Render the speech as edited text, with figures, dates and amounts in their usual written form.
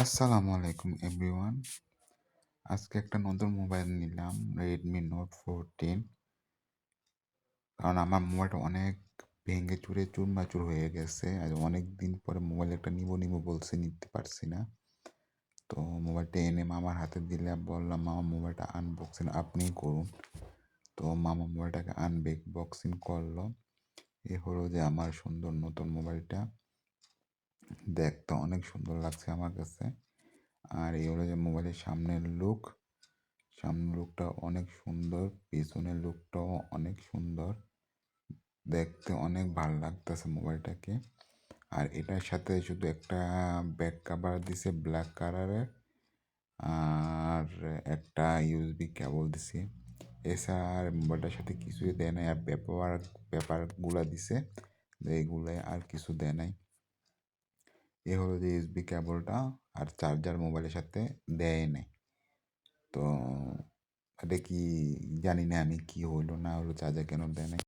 আসসালামু আলাইকুম এভরিওয়ান। আজকে একটা নতুন মোবাইল নিলাম Redmi Note 14। কারণ আমার মোবাইলটা অনেক ভেঙে চুরে চুরমাচুর হয়ে গেছে। আর অনেক দিন পরে মোবাইল একটা নিবো বলছি, নিতে পারছি না। তো মোবাইলটা এনে মামার হাতে দিলে বললাম, মামা মোবাইলটা আনবক্সিং আপনিই করুন। তো মামা মোবাইলটাকে আনবক্সিং করলো। এ হলো যে আমার সুন্দর নতুন মোবাইলটা। দেখতে অনেক সুন্দর লাগছে আমার কাছে। আর এই হলো যে মোবাইলের সামনের লুকটা অনেক সুন্দর, পিছনের লুকটাও অনেক সুন্দর। দেখতে অনেক ভালো লাগতেছে মোবাইলটাকে। আর এটার সাথে শুধু একটা ব্যাক কভার দিছে ব্ল্যাক কালারের, আর একটা ইউএসবি কেবল দিছে। এছাড়া আর মোবাইলটার সাথে কিছুই দেয় নাই। আর পেপারগুলা দিছে, এইগুলাই আর কিছু দেয় নাই। এ হলো যে ইউএসবি কেবলটা, আর চার্জার মোবাইলের সাথে দেয় নাই। তো এটা কি জানি না আমি, কি হলো না হলো, চার্জার কেন দেয় নাই।